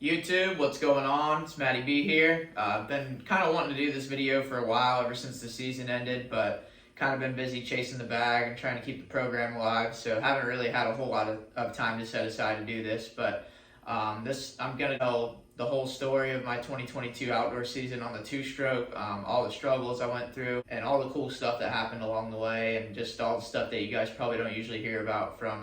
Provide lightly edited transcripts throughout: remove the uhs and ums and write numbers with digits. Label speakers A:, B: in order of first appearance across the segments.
A: YouTube, what's going on? It's Matty B here. I've been kind of wanting to do this video for a while, ever since the season ended, but kind of been busy chasing the bag and trying to keep the program alive, so haven't really had a whole lot of time to set aside to do this, but I'm going to tell the whole story of my 2022 outdoor season on the two-stroke, all the struggles I went through, and all the cool stuff that happened along the way, and just all the stuff that you guys probably don't usually hear about from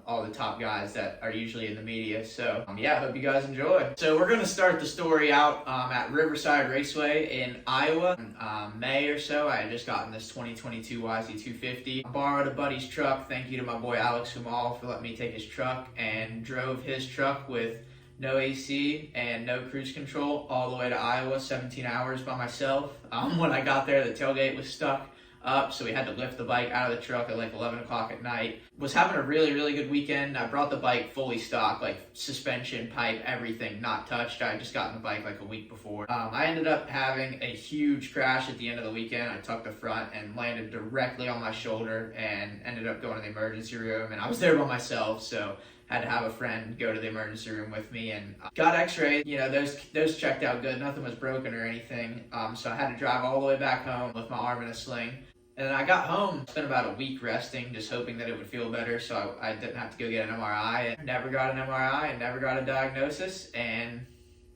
A: all the top guys that are usually in the media. So yeah, hope you guys enjoy. So we're going to start the story out at Riverside Raceway in Iowa. In May or so, I had just gotten this 2022 YZ250. I borrowed a buddy's truck. Thank you to my boy Alex Humal for letting me take his truck, and drove his truck with no AC and no cruise control all the way to Iowa, 17 hours by myself. When I got there, the tailgate was stuck up, so we had to lift the bike out of the truck at like 11 o'clock at night. Was having a really good weekend. I brought the bike fully stocked, like suspension, pipe, everything not touched. I had just gotten the bike like a week before. I ended up having a huge crash at the end of the weekend. I tucked the front and landed directly on my shoulder and ended up going to the emergency room, and I was there by myself, so had to have a friend go to the emergency room with me, and got x-rayed. You know, those checked out good. Nothing was broken or anything. So I had to drive all the way back home with my arm in a sling. And then I got home, spent about a week resting, just hoping that it would feel better so I didn't have to go get an MRI. And never got an MRI and never got a diagnosis, and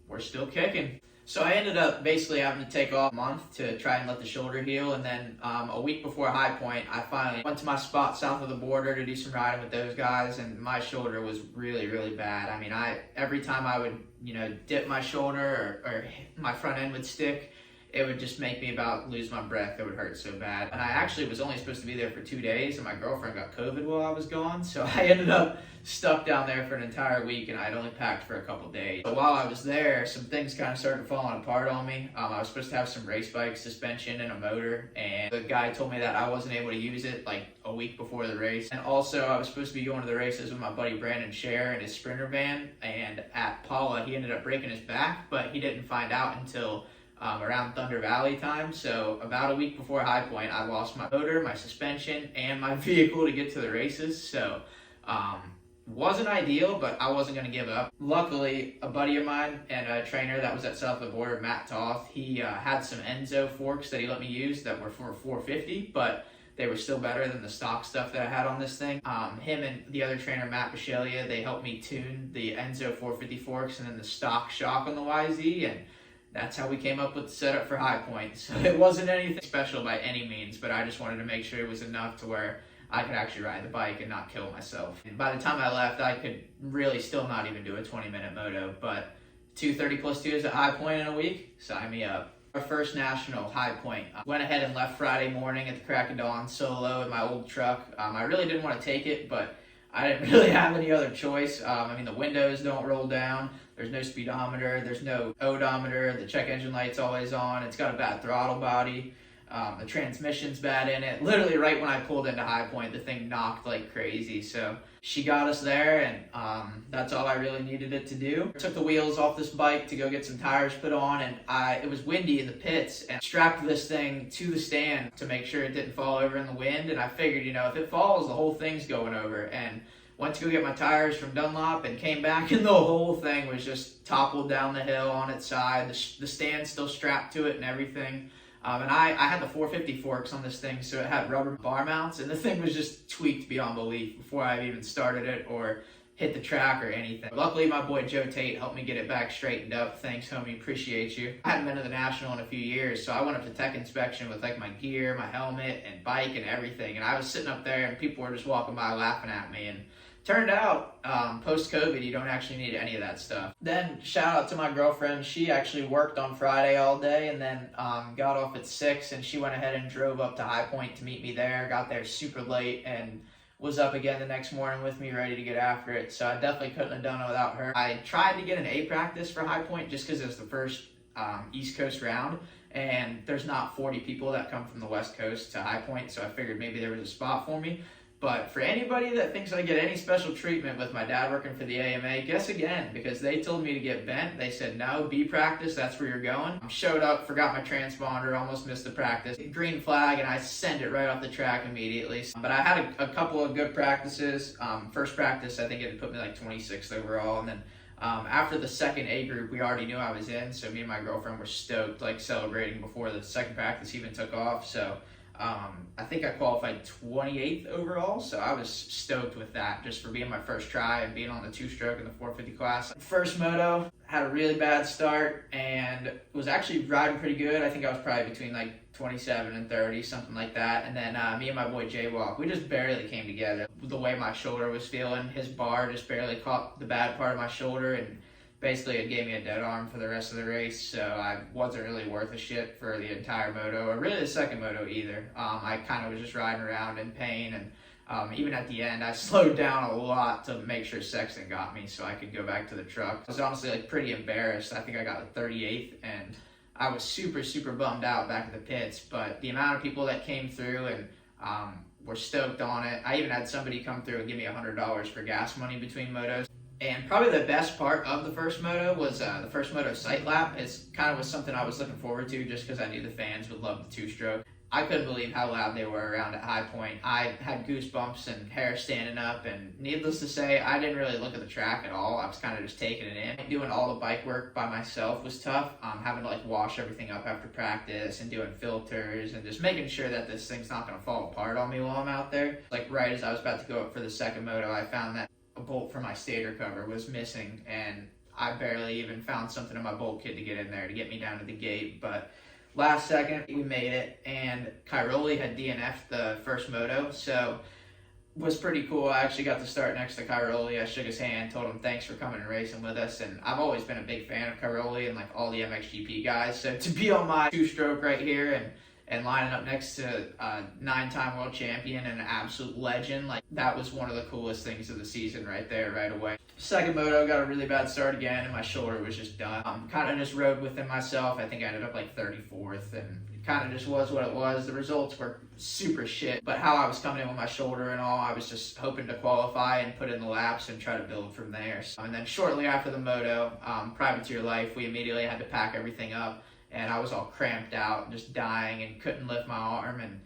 A: we're still kicking. So I ended up basically having to take off a month to try and let the shoulder heal, and then a week before High Point, I finally went to my spot south of the border to do some riding with those guys, and my shoulder was really bad. I mean, every time I would, dip my shoulder or my front end would stick, it would just make me about lose my breath. It would hurt so bad. And I actually was only supposed to be there for 2 days, and my girlfriend got COVID while I was gone, so I ended up stuck down there for an entire week, and I'd only packed for a couple days. So while I was there, some things kind of started falling apart on me. I was supposed to have some race bike suspension and a motor, and the guy told me that I wasn't able to use it like a week before the race. And also, I was supposed to be going to the races with my buddy Brandon Scher in his Sprinter van, and at Paula, he ended up breaking his back, but he didn't find out until around Thunder Valley time. So about a week before High Point, I lost my motor, my suspension, and my vehicle to get to the races. So wasn't ideal, but I wasn't going to give up. Luckily, a buddy of mine and a trainer that was at south of the border, Matt Toth, he had some Enzo forks that he let me use that were for 450, but they were still better than the stock stuff that I had on this thing. Him and the other trainer, Matt Bisceglia, they helped me tune the Enzo 450 forks and then the stock shock on the YZ, and that's how we came up with the setup for High Point. So it wasn't anything special by any means, but I just wanted to make sure it was enough to where I could actually ride the bike and not kill myself. And by the time I left, I could really still not even do a 20-minute moto, but 2:30+2s at High Point in a week, sign me up. Our first national, High Point. I went ahead and left Friday morning at the crack of dawn solo in my old truck. I really didn't want to take it, but I didn't really have any other choice. I mean, the windows don't roll down. There's no speedometer. There's no odometer. The check engine light's always on. It's got a bad throttle body. The transmission's bad in it. Literally right when I pulled into High Point, the thing knocked like crazy. So she got us there, and that's all I really needed it to do. I took the wheels off this bike to go get some tires put on, and it was windy in the pits, and strapped this thing to the stand to make sure it didn't fall over in the wind. And I figured, if it falls, the whole thing's going over. And went to go get my tires from Dunlop and came back, and the whole thing was just toppled down the hill on its side. The stand's still strapped to it and everything. And I had the 450 forks on this thing, so it had rubber bar mounts, and the thing was just tweaked beyond belief before I even started it or hit the track or anything. Luckily, my boy Joe Tate helped me get it back straightened up. Thanks, homie. Appreciate you. I hadn't been to the National in a few years, so I went up to tech inspection with like my gear, my helmet, and bike and everything. And I was sitting up there, and people were just walking by laughing at me. And turned out, post-COVID, you don't actually need any of that stuff. Then, shout out to my girlfriend. She actually worked on Friday all day, and then got off at 6, and she went ahead and drove up to High Point to meet me there. Got there super late, and was up again the next morning with me, ready to get after it. So I definitely couldn't have done it without her. I tried to get an A practice for High Point just because it was the first East Coast round, and there's not 40 people that come from the West Coast to High Point, so I figured maybe there was a spot for me. But for anybody that thinks I get any special treatment with my dad working for the AMA, guess again, because they told me to get bent. They said, no, B practice, that's where you're going. Showed up, forgot my transponder, almost missed the practice. Green flag, and I sent it right off the track immediately. But I had a couple of good practices. First practice, I think it put me like 26th overall, and then After the second A group, we already knew I was in, so me and my girlfriend were stoked, like celebrating before the second practice even took off. So I think I qualified 28th overall, so I was stoked with that just for being my first try and being on the two-stroke in the 450 class. First moto, had a really bad start and was actually riding pretty good. I think I was probably between like 27 and 30, something like that. And then me and my boy J-Walk, we just barely came together. The way my shoulder was feeling, his bar just barely caught the bad part of my shoulder, and basically it gave me a dead arm for the rest of the race, so I wasn't really worth a shit for the entire moto, or really the second moto either. I kind of was just riding around in pain, and even at the end I slowed down a lot to make sure Sexton got me so I could go back to the truck. I was honestly like pretty embarrassed. I think I got the 38th, and I was super bummed out back at the pits, but the amount of people that came through and were stoked on it. I even had somebody come through and give me $100 for gas money between motos. And probably the best part of the first moto was the first moto sight lap. It's kind of was something I was looking forward to just because I knew the fans would love the two-stroke. I couldn't believe how loud they were around at High Point. I had goosebumps and hair standing up, and needless to say, I didn't really look at the track at all. I was kind of just taking it in. Doing all the bike work by myself was tough. Having to like wash everything up after practice and doing filters and just making sure that this thing's not going to fall apart on me while I'm out there. Like right as I was about to go up for the second moto, I found that a bolt for my stator cover was missing, and I barely even found something in my bolt kit to get in there to get me down to the gate. But last second we made it, and Cairoli had DNF'd the first moto, so was pretty cool. I actually got to start next to Cairoli. I shook his hand, told him thanks for coming and racing with us, and I've always been a big fan of Cairoli and like all the MXGP guys, so to be on my two-stroke right here and lining up next to a 9-time world champion and an absolute legend, like that was one of the coolest things of the season right there, right away. Second moto, got a really bad start again, and my shoulder was just done. Kind of just rode within myself. I think I ended up like 34th, and it kind of just was what it was. The results were super shit, but how I was coming in with my shoulder and all, I was just hoping to qualify and put in the laps and try to build from there. And then shortly after the moto, Privateer Life, we immediately had to pack everything up, and I was all cramped out and just dying and couldn't lift my arm, and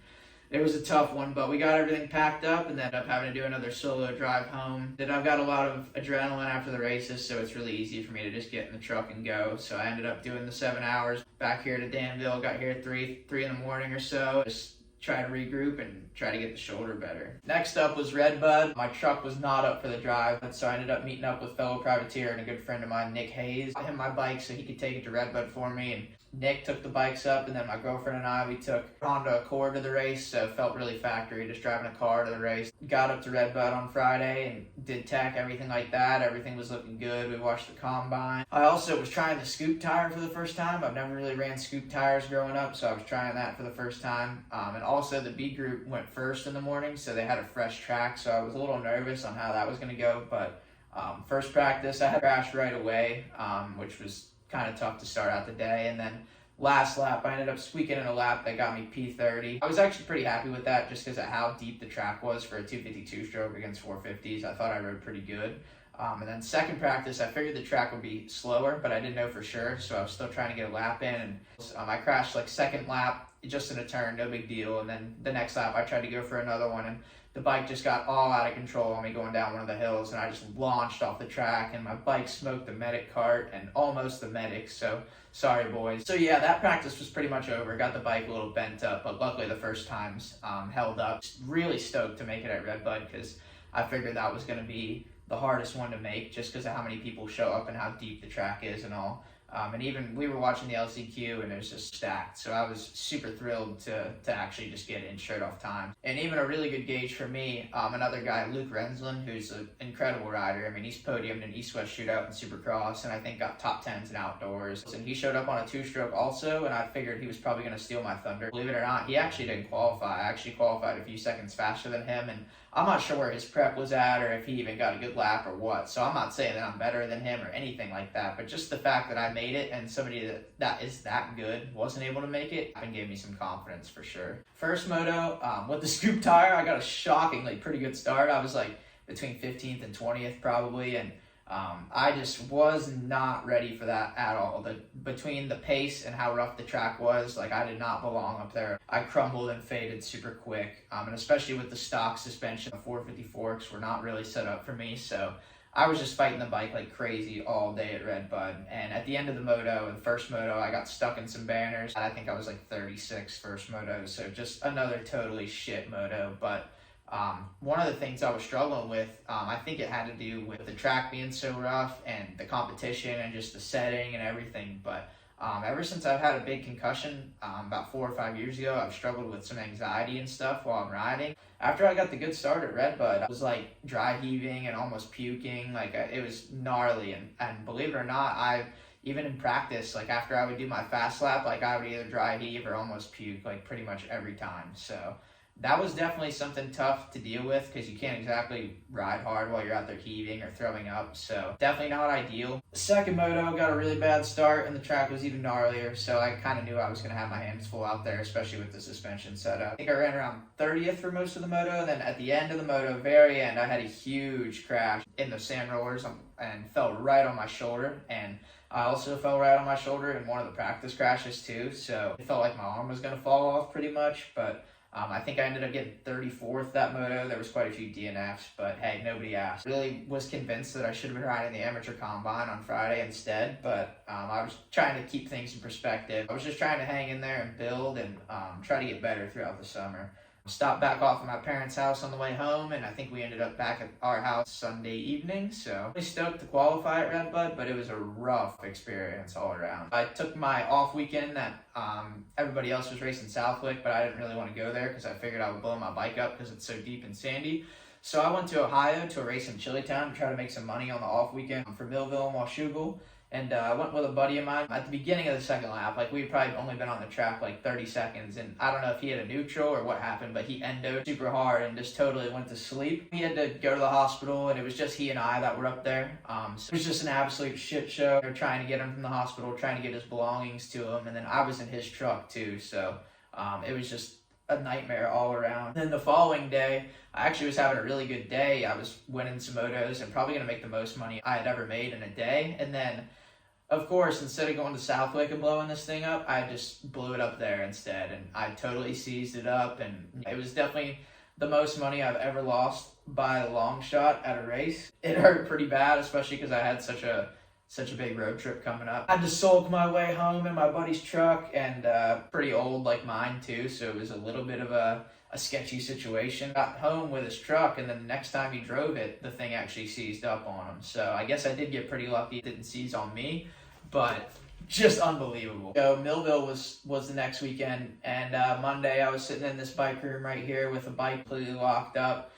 A: it was a tough one, but we got everything packed up and ended up having to do another solo drive home. Then I've got a lot of adrenaline after the races, so it's really easy for me to just get in the truck and go. So I ended up doing the 7 hours back here to Danville, got here at 3 in the morning or so. Just try to regroup and try to get the shoulder better. Next up was Red Bud. My truck was not up for the drive, so I ended up meeting up with fellow privateer and a good friend of mine, Nick Hayes. I had my bike so he could take it to Red Bud for me, and Nick took the bikes up, and then my girlfriend and I, we took Honda Accord to the race, so it felt really factory just driving a car to the race. Got up to Red Bud on Friday and did tech, everything like that. Everything was looking good. We watched the combine. I also was trying the scoop tire for the first time. I've never really ran scoop tires growing up, so I was trying that for the first time. And also the B group went first in the morning, so they had a fresh track, so I was a little nervous on how that was going to go. But first practice, I had crashed right away, which was kind of tough to start out the day. And then last lap, I ended up squeaking in a lap that got me P30. I was actually pretty happy with that just because of how deep the track was for a 252 stroke against 450s. I thought I rode pretty good. And then second practice, I figured the track would be slower, but I didn't know for sure, so I was still trying to get a lap in. And I crashed like second lap, just in a turn, no big deal. And then the next lap, I tried to go for another one, and the bike just got all out of control on me going down one of the hills, and I just launched off the track, and my bike smoked the medic cart and almost the medic, so sorry boys. So yeah, that practice was pretty much over. Got the bike a little bent up, but luckily the first times held up. Really stoked to make it at Red Bud because I figured that was going to be the hardest one to make just because of how many people show up and how deep the track is and all. And even we were watching the LCQ and it was just stacked. So I was super thrilled to actually just get in straight off time. And even a really good gauge for me, another guy, Luke Renslin, who's an incredible rider. I mean, he's podiumed in East-West Shootout and Supercross, and I think got top 10s in outdoors. And he showed up on a two-stroke also, and I figured he was probably going to steal my thunder. Believe it or not, he actually didn't qualify. I actually qualified a few seconds faster than him, and I'm not sure where his prep was at or if he even got a good lap or what. So I'm not saying that I'm better than him or anything like that, but just the fact that I made it and somebody that is that good wasn't able to make it gave me some confidence for sure. First moto, with the scoop tire, I got a shockingly pretty good start. I was like between 15th and 20th probably, and I just was not ready for that at all. Between the pace and how rough the track was, like I did not belong up there. I crumbled and faded super quick, and especially with the stock suspension, the 450 forks were not really set up for me, so I was just fighting the bike like crazy all day at Red Bud. And at the end of the moto, the first moto, I got stuck in some banners. I think I was like 36 first moto, so just another totally shit moto. But one of the things I was struggling with, I think it had to do with the track being so rough and the competition and just the setting and everything. But ever since I've had a big concussion about 4 or 5 years ago, I've struggled with some anxiety and stuff while I'm riding. After I got the good start at Red Bud, I was like dry heaving and almost puking. Like it was gnarly. And believe it or not, even in practice, like after I would do my fast lap, like I would either dry heave or almost puke, like pretty much every time. So that was definitely something tough to deal with because you can't exactly ride hard while you're out there heaving or throwing up. So definitely not ideal. The second moto got a really bad start and the track was even gnarlier. So I kind of knew I was going to have my hands full out there, especially with the suspension setup. I think I ran around 30th for most of the moto. And then at the end of the moto, very end, I had a huge crash in the sand rollers and fell right on my shoulder. And I also fell right on my shoulder in one of the practice crashes too. So it felt like my arm was going to fall off pretty much. But I think I ended up getting 34th that moto. There was quite a few DNFs, but hey, nobody asked. Really was convinced that I should have been riding the amateur combine on Friday instead, but I was trying to keep things in perspective. I was just trying to hang in there and build and try to get better throughout the summer. Stopped back off at my parents' house on the way home, and I think we ended up back at our house Sunday evening. So really stoked to qualify at Red Bud, but it was a rough experience all around. I took my off weekend that everybody else was racing Southwick, but I didn't really want to go there because I figured I would blow my bike up because it's so deep and sandy. So I went to Ohio to a race in Chillytown to try to make some money on the off weekend for Millville and Washougal. And I went with a buddy of mine at the beginning of the second lap. Like, we'd probably only been on the track like 30 seconds. And I don't know if he had a neutral or what happened, but he endoed super hard and just totally went to sleep. He had to go to the hospital, and it was just he and I that were up there. So it was just an absolute shit show. They were trying to get him from the hospital, trying to get his belongings to him. And then I was in his truck too. So it was just a nightmare all around. Then the following day, I actually was having a really good day. I was winning some motos and probably going to make the most money I had ever made in a day. And then, of course, instead of going to Southwick and blowing this thing up, I just blew it up there instead, and I totally seized it up, and it was definitely the most money I've ever lost by a long shot at a race. It hurt pretty bad, especially because I had such a big road trip coming up. I had to sulk my way home in my buddy's truck, and pretty old like mine too, so it was a little bit of a sketchy situation. Got home with his truck, and then the next time he drove it, the thing actually seized up on him. So I guess I did get pretty lucky. It didn't seize on me, but just unbelievable. So Millville was the next weekend, and Monday I was sitting in this bike room right here with a bike completely locked up.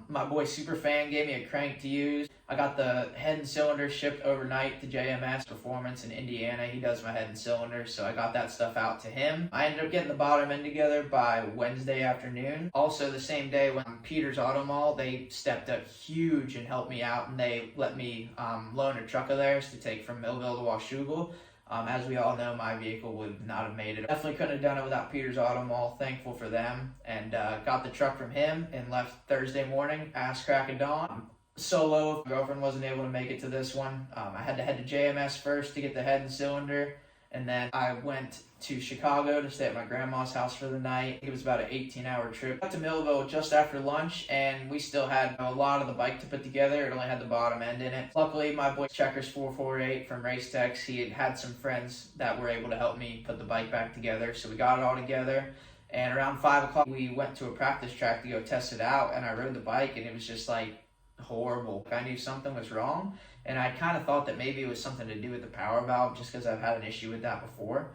A: My boy Superfan gave me a crank to use. I got the head and cylinder shipped overnight to JMS Performance in Indiana. He does my head and cylinder, so I got that stuff out to him. I ended up getting the bottom end together by Wednesday afternoon. Also the same day when Peter's Auto Mall, they stepped up huge and helped me out, and they let me loan a truck of theirs to take from Millville to Washougal. As we all know, my vehicle would not have made it. Definitely couldn't have done it without Peter's Auto Mall. Thankful for them. And got the truck from him and left Thursday morning, ass crack of dawn. Solo. My girlfriend wasn't able to make it to this one. I had to head to JMS first to get the head and cylinder. And then I went to Chicago to stay at my grandma's house for the night. It was about an 18-hour trip. Got to Millville just after lunch, and we still had a lot of the bike to put together. It only had the bottom end in it. Luckily, my boy Checkers 448 from Racetex, he had some friends that were able to help me put the bike back together. So we got it all together. And around 5 o'clock, we went to a practice track to go test it out, and I rode the bike, and it was just like horrible. I knew something was wrong, and I kind of thought that maybe it was something to do with the power valve, just because I've had an issue with that before.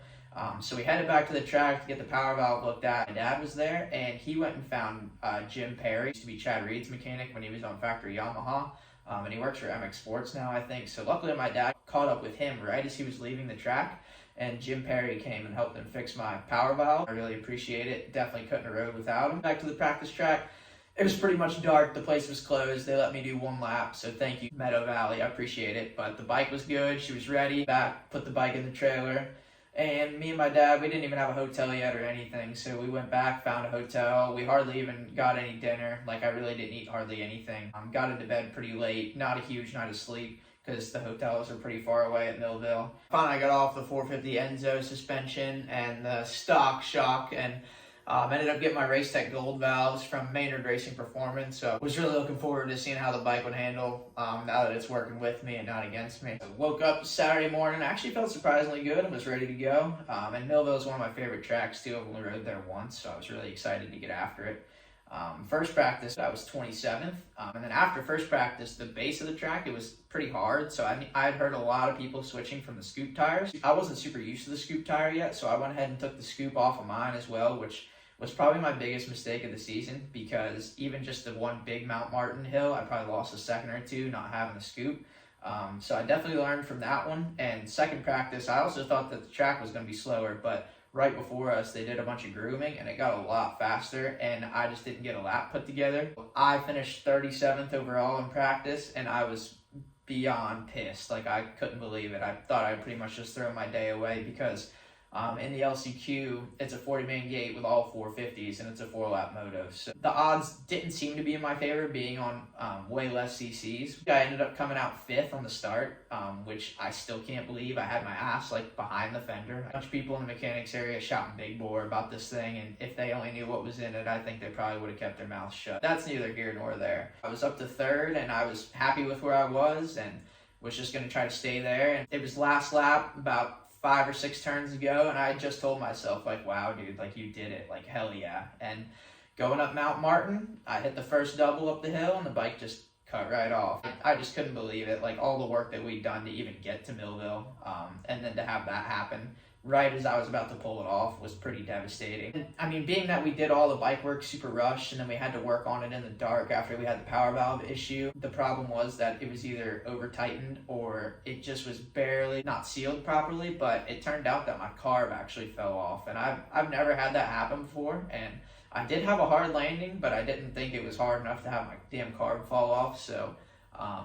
A: So we headed back to the track to get the power valve looked at. My dad was there, and he went and found Jim Perry. He used to be Chad Reed's mechanic when he was on factory Yamaha, and he works for MX Sports now, I think. So luckily my dad caught up with him right as he was leaving the track, and Jim Perry came and helped him fix my power valve. I really appreciate it. Definitely couldn't have rode without him. Back to the practice track. It was pretty much dark. The place was closed. They let me do one lap, so thank you, Meadow Valley. I appreciate it. But the bike was good. She was ready. Back, put the bike in the trailer. And me and my dad, we didn't even have a hotel yet or anything, so we went back, found a hotel. We hardly even got any dinner. Like, I really didn't eat hardly anything. Got into bed pretty late. Not a huge night of sleep, because the hotels are pretty far away at Millville. Finally, I got off the 450 Enzo suspension and the stock shock, and Ended up getting my Race Tech Gold valves from Maynard Racing Performance, so was really looking forward to seeing how the bike would handle now that it's working with me and not against me. So woke up Saturday morning, actually felt surprisingly good and was ready to go. And Millville is one of my favorite tracks too. I've only rode there once, so I was really excited to get after it. First practice, I was 27th, and then after first practice, the base of the track, it was pretty hard, so I'd heard a lot of people switching from the scoop tires. I wasn't super used to the scoop tire yet, so I went ahead and took the scoop off of mine as well, which was probably my biggest mistake of the season, because even just the one big Mount Martin hill, I probably lost a second or two not having the scoop. So I definitely learned from that one. And second practice, I also thought that the track was going to be slower, but right before us, they did a bunch of grooming and it got a lot faster, and I just didn't get a lap put together. I finished 37th overall in practice, and I was beyond pissed. Like, I couldn't believe it. I thought I'd pretty much just throw my day away, because in the LCQ, it's a 40-man gate with all 450s, and it's a 4-lap moto. So the odds didn't seem to be in my favor, being on way less CCs. I ended up coming out 5th on the start, which I still can't believe. I had my ass like behind the fender. A bunch of people in the mechanics area shouting big bore about this thing, and if they only knew what was in it, I think they probably would have kept their mouths shut. That's neither here nor there. I was up to 3rd, and I was happy with where I was, and was just going to try to stay there. And it was last lap, about 5 or 6 turns ago, and I just told myself, like, wow, dude, like, you did it, like, hell yeah. And going up Mount Martin, I hit the first double up the hill, and the bike just cut right off. I just couldn't believe it, like, all the work that we'd done to even get to Millville, and then to have that happen right as I was about to pull it off was pretty devastating. And, I mean, being that we did all the bike work super rushed, and then we had to work on it in the dark after we had the power valve issue, the problem was that it was either over tightened or it just was barely not sealed properly. But it turned out that my carb actually fell off, and I've never had that happen before. And I did have a hard landing, but I didn't think it was hard enough to have my damn carb fall off. So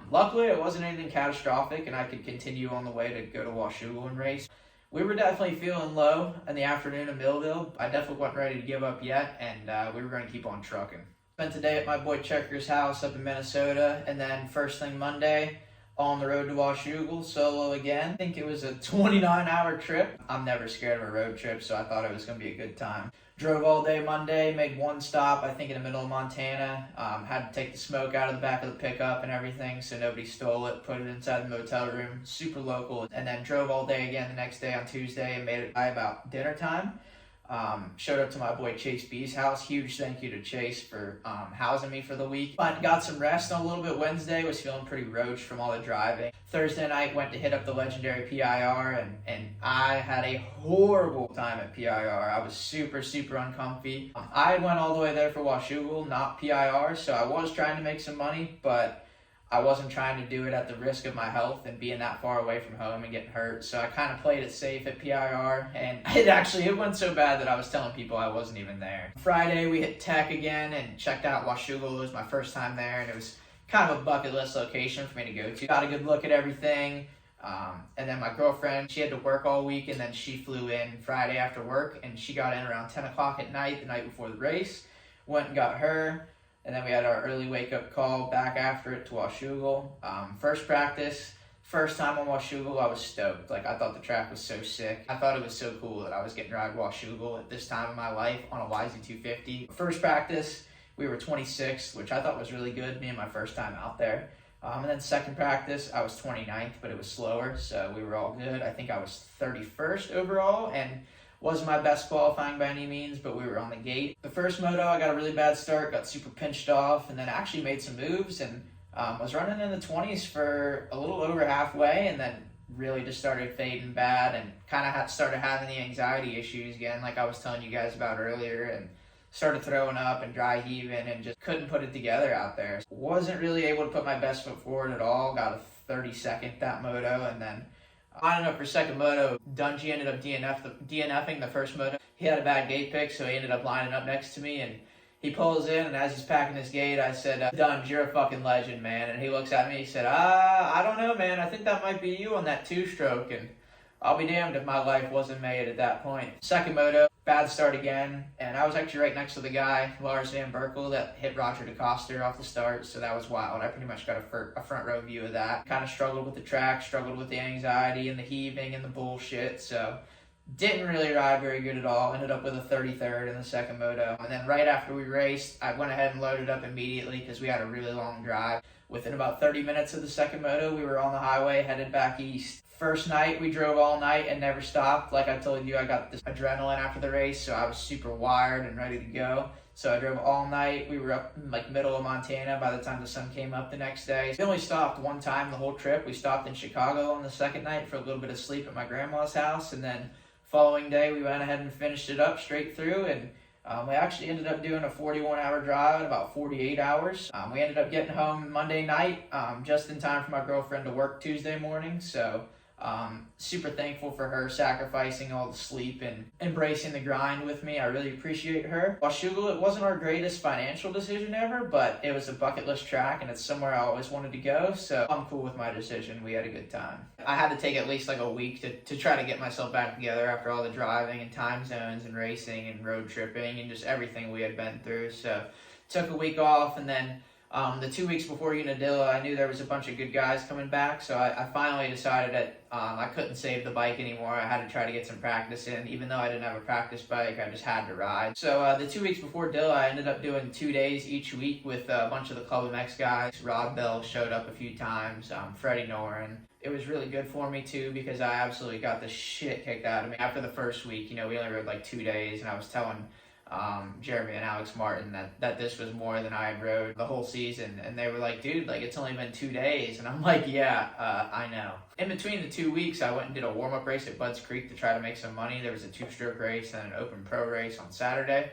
A: luckily it wasn't anything catastrophic, and I could continue on the way to go to Washougal and race. We were definitely feeling low in the afternoon in Millville. I definitely wasn't ready to give up yet, and we were going to keep on trucking. Spent the day at my boy Checker's house up in Minnesota, and then first thing Monday, on the road to Washougal, solo again. I think it was a 29-hour trip. I'm never scared of a road trip, so I thought it was going to be a good time. Drove all day Monday, made one stop, I think in the middle of Montana. Had to take the smoke out of the back of the pickup and everything so nobody stole it, put it inside the motel room, super local. And then drove all day again the next day on Tuesday and made it by about dinner time. Showed up to my boy Chase B's house. Huge thank you to Chase for housing me for the week. But got some rest on a little bit Wednesday, was feeling pretty roached from all the driving. Thursday night went to hit up the legendary PIR, and I had a horrible time at PIR. I was super uncomfy. I went all the way there for Washougal, not PIR, so I was trying to make some money, but I wasn't trying to do it at the risk of my health and being that far away from home and getting hurt. So I kind of played it safe at PIR, and it went so bad that I was telling people I wasn't even there. Friday we hit Tech again and checked out Washougal. It was my first time there, and it was kind of a bucket list location for me to go to. Got a good look at everything. And then my girlfriend, she had to work all week, and then she flew in Friday after work, and she got in around 10 o'clock at night, the night before the race. Went and got her. And then we had our early wake-up call back after it to Washougal. First practice, first time on Washougal, I was stoked. Like, I thought the track was so sick. I thought it was so cool that I was getting to ride Washougal at this time of my life on a YZ250. First practice, we were 26th, which I thought was really good, being my first time out there. And then second practice, I was 29th, but it was slower, so we were all good. I think I was 31st overall, and wasn't my best qualifying by any means, but we were on the gate. The first moto, I got a really bad start, got super pinched off, and then actually made some moves, and was running in the 20s for a little over halfway, and then really just started fading bad, and kind of started having the anxiety issues again, like I was telling you guys about earlier, and started throwing up and dry heaving, and just couldn't put it together out there. Wasn't really able to put my best foot forward at all. Got a 32nd that moto, and then lining up for second moto, Dungy ended up DNFing the first moto. He had a bad gate pick, so he ended up lining up next to me, and he pulls in, and as he's packing his gate, I said, Dunge, you're a fucking legend, man. And he looks at me, he said, I don't know, man. I think that might be you on that two-stroke, and I'll be damned if my life wasn't made at that point. Second moto, bad start again, and I was actually right next to the guy, Lars Van Berkel, that hit Roger DeCoster off the start, so that was wild. I pretty much got a front row view of that. Kind of struggled with the track, struggled with the anxiety and the heaving and the bullshit, so Didn't really ride very good at all. Ended up with a 33rd in the second moto. And then right after we raced, I went ahead and loaded up immediately because we had a really long drive. Within about 30 minutes of the second moto, we were on the highway headed back east. First night, we drove all night and never stopped. Like I told you, I got this adrenaline after the race, so I was super wired and ready to go. So I drove all night. We were up in like middle of Montana by the time the sun came up the next day. We only stopped one time the whole trip. We stopped in Chicago on the second night for a little bit of sleep at my grandma's house, and then following day, we went ahead and finished it up straight through, and we actually ended up doing a 41-hour drive in about 48 hours. We ended up getting home Monday night, just in time for my girlfriend to work Tuesday morning, so super thankful for her sacrificing all the sleep and embracing the grind with me. I really appreciate her. Washougal, it wasn't our greatest financial decision ever, but it was a bucket list track and it's somewhere I always wanted to go, so I'm cool with my decision. We had a good time. I had to take at least like a week to try to get myself back together after all the driving and time zones and racing and road tripping and just everything we had been through. So took a week off, and then the 2 weeks before Unadilla, I knew there was a bunch of good guys coming back, so I finally decided that I couldn't save the bike anymore. I had to try to get some practice in. Even though I didn't have a practice bike, I just had to ride. So the 2 weeks before Dilla, I ended up doing 2 days each week with a bunch of the Club MX guys. Rob Bell showed up a few times, Freddie Noren. It was really good for me too because I absolutely got the shit kicked out of me. After the first week, we only rode like 2 days, and I was telling Jeremy and Alex Martin that this was more than I had rode the whole season, and they were like, dude, like it's only been 2 days, and I'm like, yeah, I know. In between the 2 weeks, I went and did a warm-up race at Bud's Creek to try to make some money. There was a 2-stroke race and an open pro race on Saturday,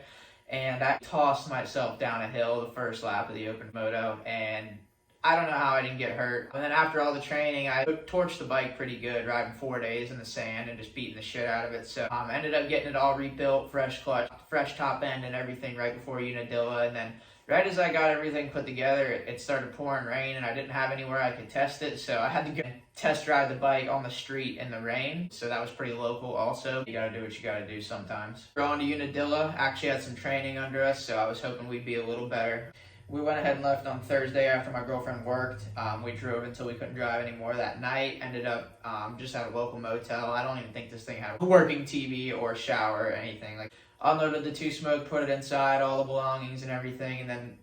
A: and I tossed myself down a hill the first lap of the open moto, and I don't know how I didn't get hurt. And then after all the training, I torched the bike pretty good, riding 4 days in the sand and just beating the shit out of it. So I ended up getting it all rebuilt, fresh clutch, fresh top end and everything right before Unadilla. And then right as I got everything put together, it started pouring rain, and I didn't have anywhere I could test it. So I had to go test ride the bike on the street in the rain. So that was pretty local also. You gotta do what you gotta do sometimes. We're on to Unadilla. Actually had some training under us, so I was hoping we'd be a little better. We went ahead and left on Thursday after my girlfriend worked. We drove until we couldn't drive anymore that night. Ended up just at a local motel. I don't even think this thing had a working TV or shower or anything. Like, unloaded the 2-smoke, put it inside, all the belongings and everything, and then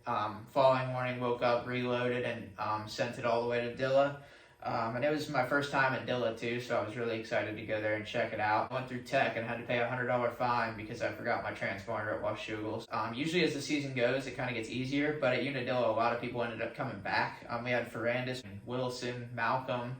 A: following morning woke up, reloaded, and sent it all the way to Dilla. And it was my first time at Dilla too, so I was really excited to go there and check it out. I went through tech and had to pay a $100 fine because I forgot my transponder at Washougal. Usually as the season goes, it kind of gets easier, but at Unadilla, a lot of people ended up coming back. We had Ferrandis, Wilson, Malcolm,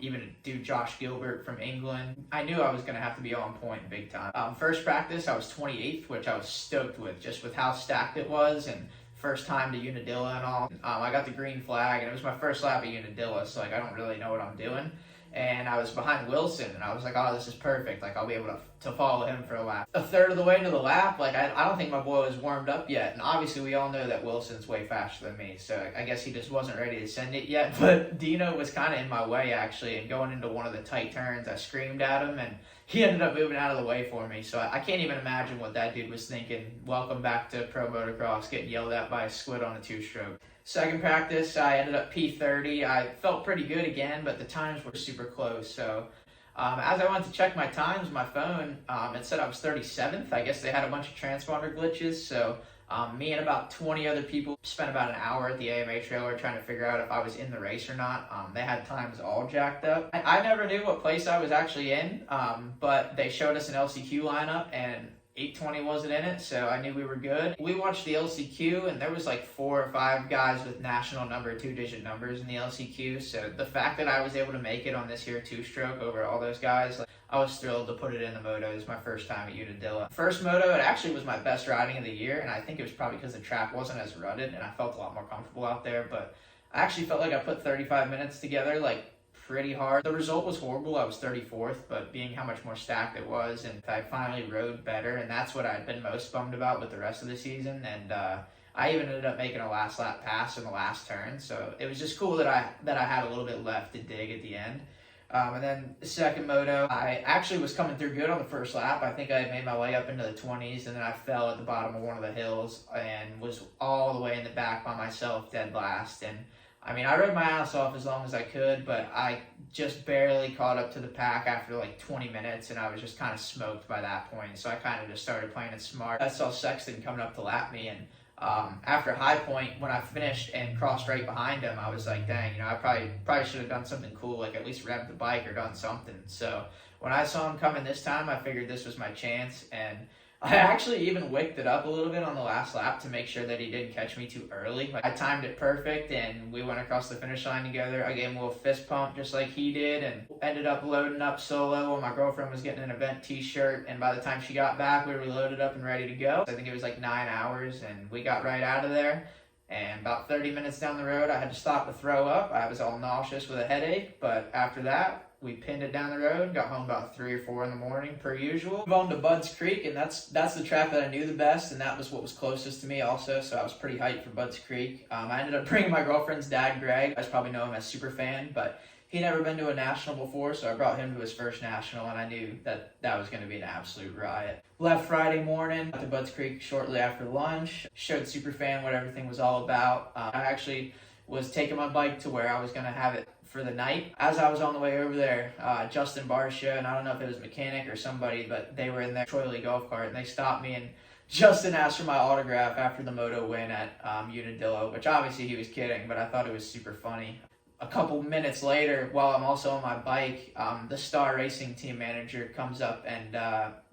A: even a dude Josh Gilbert from England. I knew I was going to have to be on point big time. First practice, I was 28th, which I was stoked with, just with how stacked it was, and first time to Unadilla and all. I got the green flag, and it was my first lap at Unadilla, so like I don't really know what I'm doing. And I was behind Wilson, and I was like, oh, this is perfect. Like, I'll be able to follow him for a lap. A third of the way into the lap, like, I don't think my boy was warmed up yet. And obviously, we all know that Wilson's way faster than me, so I guess he just wasn't ready to send it yet. But Dino was kind of in my way, actually, and going into one of the tight turns, I screamed at him, and he ended up moving out of the way for me. So I can't even imagine what that dude was thinking. Welcome back to pro motocross, getting yelled at by a squid on a 2-stroke. Second practice, I ended up P30. I felt pretty good again, but the times were super close. So as I went to check my times, my phone, it said I was 37th. I guess they had a bunch of transponder glitches. So me and about 20 other people spent about an hour at the AMA trailer trying to figure out if I was in the race or not. They had times all jacked up. I never knew what place I was actually in, but they showed us an LCQ lineup, and 820 wasn't in it, so I knew we were good. We watched the LCQ, and there was like 4 or 5 guys with national number 2-digit numbers in the LCQ, so the fact that I was able to make it on this here 2-stroke over all those guys, like, I was thrilled to put it in the moto. It was my first time at Unadilla. First moto, it actually was my best riding of the year, and I think it was probably because the track wasn't as rutted, and I felt a lot more comfortable out there, but I actually felt like I put 35 minutes together, like, pretty hard. The result was horrible. I was 34th, but being how much more stacked it was, and I finally rode better, and that's what I'd been most bummed about with the rest of the season. And I even ended up making a last lap pass in the last turn, so it was just cool that I had a little bit left to dig at the end. And then the second moto, I actually was coming through good on the first lap. I think I had made my way up into the 20s, and then I fell at the bottom of one of the hills and was all the way in the back by myself, dead last. And I mean, I rode my ass off as long as I could, but I just barely caught up to the pack after like 20 minutes, and I was just kind of smoked by that point. So I kind of just started playing it smart. I saw Sexton coming up to lap me, and after High Point, when I finished and crossed right behind him, I was like, dang, I probably should have done something cool, like at least revved the bike or done something. So when I saw him coming this time, I figured this was my chance, and I actually even wicked it up a little bit on the last lap to make sure that he didn't catch me too early. I timed it perfect, and we went across the finish line together. I gave him a little fist pump just like he did, and ended up loading up solo while my girlfriend was getting an event t-shirt, and by the time she got back, we were loaded up and ready to go. I think it was like 9 hours, and we got right out of there. And about 30 minutes down the road, I had to stop to throw up. I was all nauseous with a headache, but after that, we pinned it down the road, got home about 3 or 4 in the morning per usual. Moved on to Bud's Creek, and that's the track that I knew the best, and that was what was closest to me also, so I was pretty hyped for Bud's Creek. I ended up bringing my girlfriend's dad, Greg. You guys probably know him as Superfan, but he'd never been to a national before, so I brought him to his first national, and I knew that was going to be an absolute riot. Left Friday morning, got to Bud's Creek shortly after lunch, showed Superfan what everything was all about. I actually was taking my bike to where I was going to have it for the night. As I was on the way over there, Justin Barsha, and I don't know if it was a mechanic or somebody, but they were in their Troy Lee golf cart, and they stopped me, and Justin asked for my autograph after the moto win at Unadilla, which obviously he was kidding, but I thought it was super funny. A couple minutes later, while I'm also on my bike, the Star Racing team manager comes up and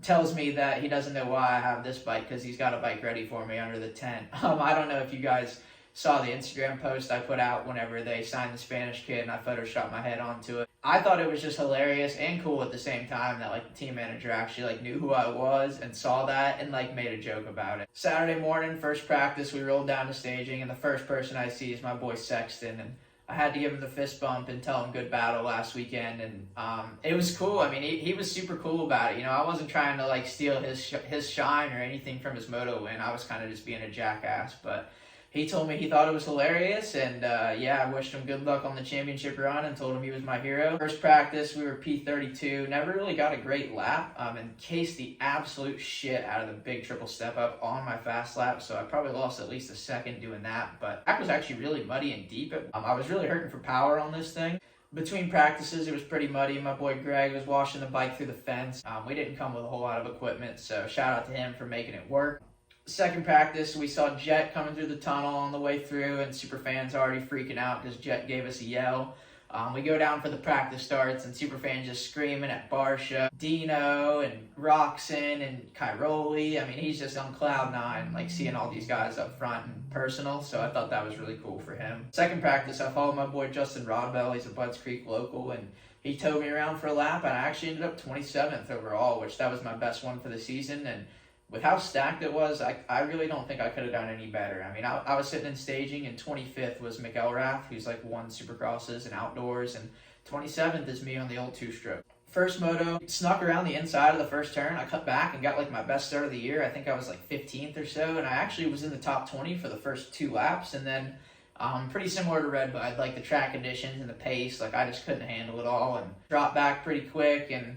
A: tells me that he doesn't know why I have this bike because he's got a bike ready for me under the tent. I don't know if you guys saw the Instagram post I put out whenever they signed the Spanish kid, and I photoshopped my head onto it. I thought it was just hilarious and cool at the same time that like the team manager actually like knew who I was and saw that and like made a joke about it. Saturday morning, first practice, we rolled down to staging, and the first person I see is my boy Sexton, and I had to give him the fist bump and tell him good battle last weekend, and it was cool. I mean, he was super cool about it. I wasn't trying to like steal his shine or anything from his moto win. I was kind of just being a jackass, but he told me he thought it was hilarious, and yeah, I wished him good luck on the championship run and told him he was my hero. First practice, we were P32, never really got a great lap, and cased the absolute shit out of the big triple step up on my fast lap, so I probably lost at least a second doing that, but the track was actually really muddy and deep. I was really hurting for power on this thing. Between practices, it was pretty muddy. My boy Greg was washing the bike through the fence. We didn't come with a whole lot of equipment, so shout out to him for making it work. Second practice, we saw Jet coming through the tunnel on the way through, and Superfan's already freaking out because Jet gave us a yell. We go down for the practice starts, and Superfan's just screaming at Barsha, Dino, and Roxon, and Cairoli. I mean, he's just on cloud nine, like seeing all these guys up front and personal, so I thought that was really cool for him. Second practice, I followed my boy Justin Rodbell. He's a Bud's Creek local, and he towed me around for a lap, and I actually ended up 27th overall, which that was my best one for the season, and with how stacked it was, I really don't think I could have done any better. I mean, I was sitting in staging, and 25th was McElrath, who's like won Supercrosses and outdoors, and 27th is me on the old two-stroke. First moto, snuck around the inside of the first turn. I cut back and got like my best start of the year. I think I was like 15th or so, and I actually was in the top 20 for the first 2 laps, and then pretty similar to Red Bud, like the track conditions and the pace, like I just couldn't handle it all, and dropped back pretty quick, and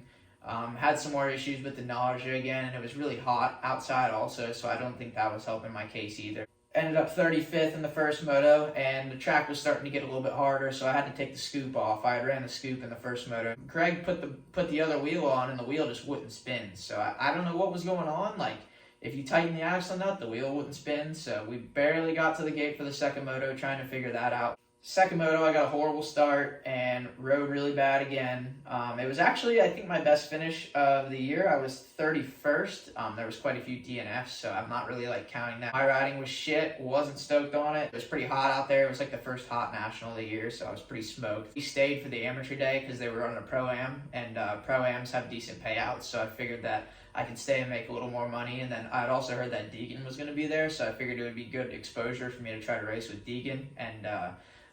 A: had some more issues with the nausea again, and it was really hot outside also, so I don't think that was helping my case either. Ended up 35th in the first moto, and the track was starting to get a little bit harder, so I had to take the scoop off. I had ran the scoop in the first moto. Greg put the other wheel on, and the wheel just wouldn't spin, so I don't know what was going on. Like, if you tighten the axle nut, the wheel wouldn't spin, so we barely got to the gate for the second moto, trying to figure that out. Second moto, I got a horrible start and rode really bad again. It was actually, I think, my best finish of the year. I was 31st. There was quite a few DNFs, so I'm not really like counting that. My riding was shit. Wasn't stoked on it. It was pretty hot out there. It was like the first hot national of the year, so I was pretty smoked. We stayed for the amateur day because they were running a Pro-Am, and Pro-Ams have decent payouts, so I figured that I could stay and make a little more money. And then I'd also heard that Deegan was going to be there, so I figured it would be good exposure for me to try to race with Deegan, and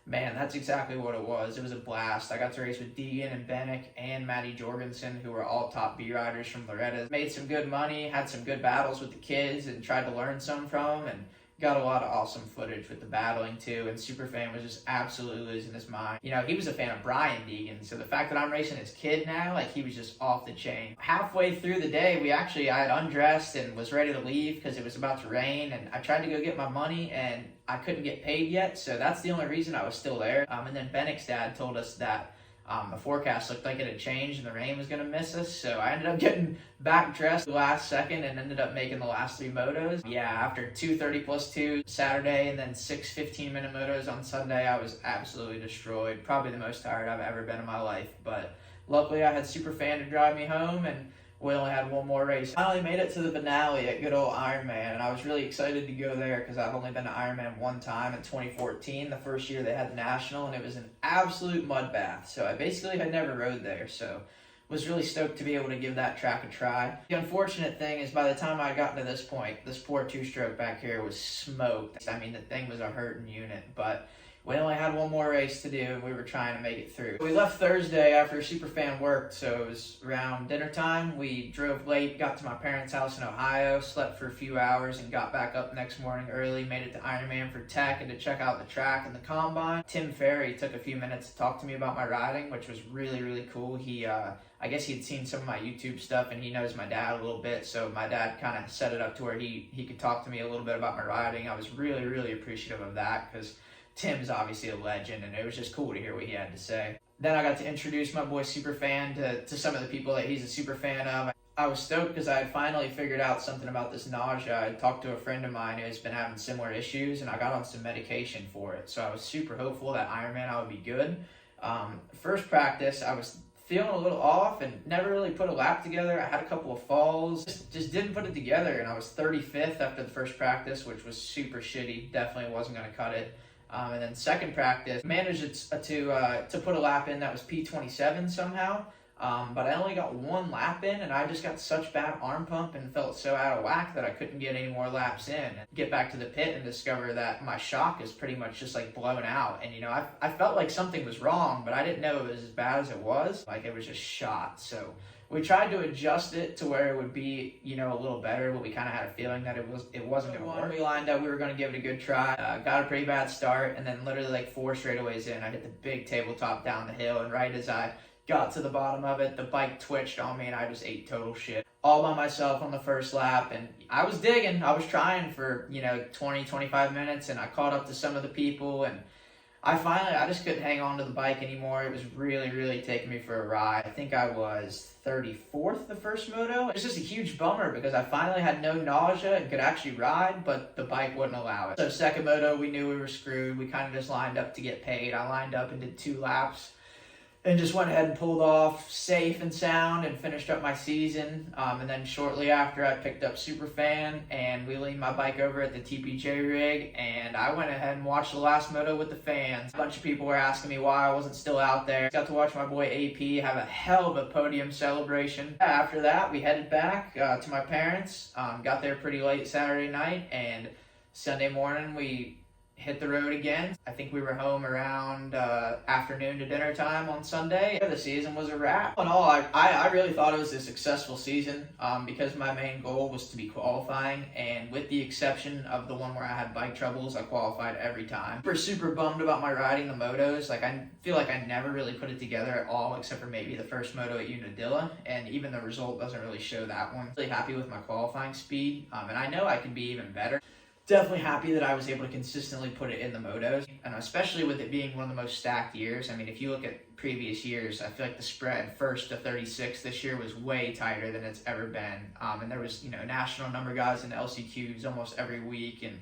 A: man, that's exactly what it was. It was a blast. I got to race with Deegan and Bennick and Matty Jorgensen, who were all top B riders from Loretta. Made some good money, had some good battles with the kids, and tried to learn some from them, and Got a lot of awesome footage with the battling too, and Superfan was just absolutely losing his mind. You know, he was a fan of Brian Deegan, so the fact that I'm racing his kid now, like, he was just off the chain. Halfway through the day, I had undressed and was ready to leave because it was about to rain, and I tried to go get my money, and I couldn't get paid yet, so that's the only reason I was still there. And then Bennick's dad told us that the forecast looked like it had changed and the rain was going to miss us, so I ended up getting back dressed the last second and ended up making the last 3 motos. Yeah, after 2:30+2 Saturday and then 6 15-minute motos on Sunday, I was absolutely destroyed. Probably the most tired I've ever been in my life, but luckily I had Superfan to drive me home, and we only had one more race. I finally made it to the finale at good old Ironman, and I was really excited to go there because I've only been to Ironman one time in 2014, the first year they had the National, and it was an absolute mud bath. So I basically had never rode there, so was really stoked to be able to give that track a try. The unfortunate thing is by the time I got to this point, this poor 2-stroke back here was smoked. I mean, the thing was a hurting unit, but we only had one more race to do, and we were trying to make it through. We left Thursday after Superfan worked, so it was around dinner time. We drove late, got to my parents' house in Ohio, slept for a few hours, and got back up next morning early, made it to Ironman for tech and to check out the track and the combine. Tim Ferry took a few minutes to talk to me about my riding, which was really, really cool. I guess he'd seen some of my YouTube stuff, and he knows my dad a little bit, so my dad kind of set it up to where he could talk to me a little bit about my riding. I was really, really appreciative of that because Tim's obviously a legend, and it was just cool to hear what he had to say. Then I got to introduce my boy Superfan to some of the people that he's a super fan of. I was stoked because I had finally figured out something about this nausea. I talked to a friend of mine who's been having similar issues, and I got on some medication for it. So I was super hopeful that Ironman I would be good. First practice, I was feeling a little off and never really put a lap together. I had a couple of falls, just didn't put it together, and I was 35th after the first practice, which was super shitty. Definitely wasn't going to cut it. And then second practice, managed to put a lap in that was P27 somehow, but I only got 1 lap in, and I just got such bad arm pump and felt so out of whack that I couldn't get any more laps in. Get back to the pit and discover that my shock is pretty much just like blown out, and you know, I felt like something was wrong, but I didn't know it was as bad as it was. Like, it was just shot. So we tried to adjust it to where it would be, you know, a little better, but we kind of had a feeling that it wasn't going to work. We lined up, we were going to give it a good try. Got a pretty bad start, and then literally like 4 straightaways in, I hit the big tabletop down the hill, and right as I got to the bottom of it, the bike twitched on me, and I just ate total shit. All by myself on the first lap, and I was digging. I was trying for, you know, 20, 25 minutes, and I caught up to some of the people, and I just couldn't hang on to the bike anymore. It was really, really taking me for a ride. I think I was 34th the first moto. It was just a huge bummer because I finally had no nausea and could actually ride, but the bike wouldn't allow it. So second moto, we knew we were screwed. We kind of just lined up to get paid. I lined up and did 2 laps. And just went ahead and pulled off safe and sound and finished up my season. And then shortly after, I picked up Superfan, and we leaned my bike over at the TPJ rig, and I went ahead and watched the last moto with the fans. A bunch of people were asking me why I wasn't still out there. Got to watch my boy AP have a hell of a podium celebration. After that, we headed back to my parents. Got there pretty late Saturday night, and Sunday morning we hit the road again. I think we were home around afternoon to dinner time on Sunday. The season was a wrap. All in all, I really thought it was a successful season because my main goal was to be qualifying, and with the exception of the one where I had bike troubles, I qualified every time. Super bummed about my riding the motos. Like, I feel like I never really put it together at all, except for maybe the first moto at Unadilla, and even the result doesn't really show that one. Really happy with my qualifying speed, and I know I can be even better. Definitely happy that I was able to consistently put it in the motos, and especially with it being one of the most stacked years. I mean, if you look at previous years, I feel like the spread 1st to 36 this year was way tighter than it's ever been. And there was, you know, national number guys in LCQs almost every week, and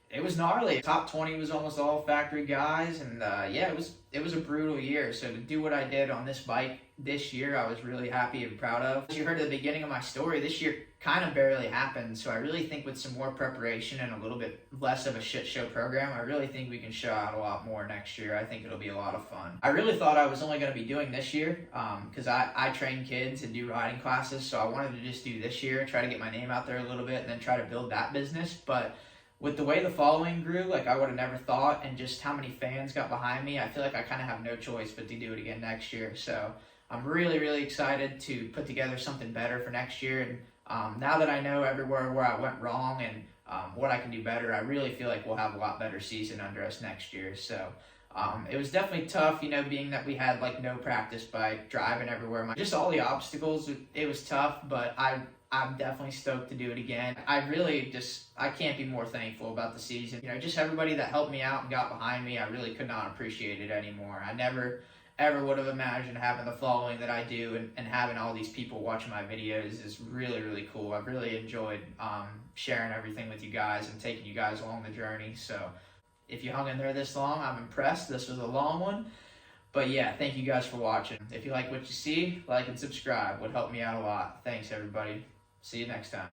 A: it was gnarly. Top 20 was almost all factory guys, and yeah, it was a brutal year. So to do what I did on this bike this year, I was really happy and proud of. As you heard at the beginning of my story, this year kind of barely happened. So I really think with some more preparation and a little bit less of a shit show program, I really think we can show out a lot more next year. I think it'll be a lot of fun. I really thought I was only going to be doing this year because I train kids and do riding classes. So I wanted to just do this year, try to get my name out there a little bit, and then try to build that business. But with the way the following grew, like, I would have never thought, and just how many fans got behind me, I feel like I kind of have no choice but to do it again next year. So I'm really, really excited to put together something better for next year. And now that I know everywhere where I went wrong and what I can do better. I really feel like we'll have a lot better season under us next year. So it was definitely tough, being that we had like no practice bike, driving everywhere. Just all the obstacles, it was tough, but I'm definitely stoked to do it again. I can't be more thankful about the season. Just everybody that helped me out and got behind me, I really could not appreciate it anymore. I never ever would have imagined having the following that I do, and having all these people watching my videos is really, really cool. I've really enjoyed sharing everything with you guys and taking you guys along the journey. So if you hung in there this long, I'm impressed. This was a long one. But yeah, thank you guys for watching. If you like what you see, like and subscribe. Would help me out a lot. Thanks, everybody. See you next time.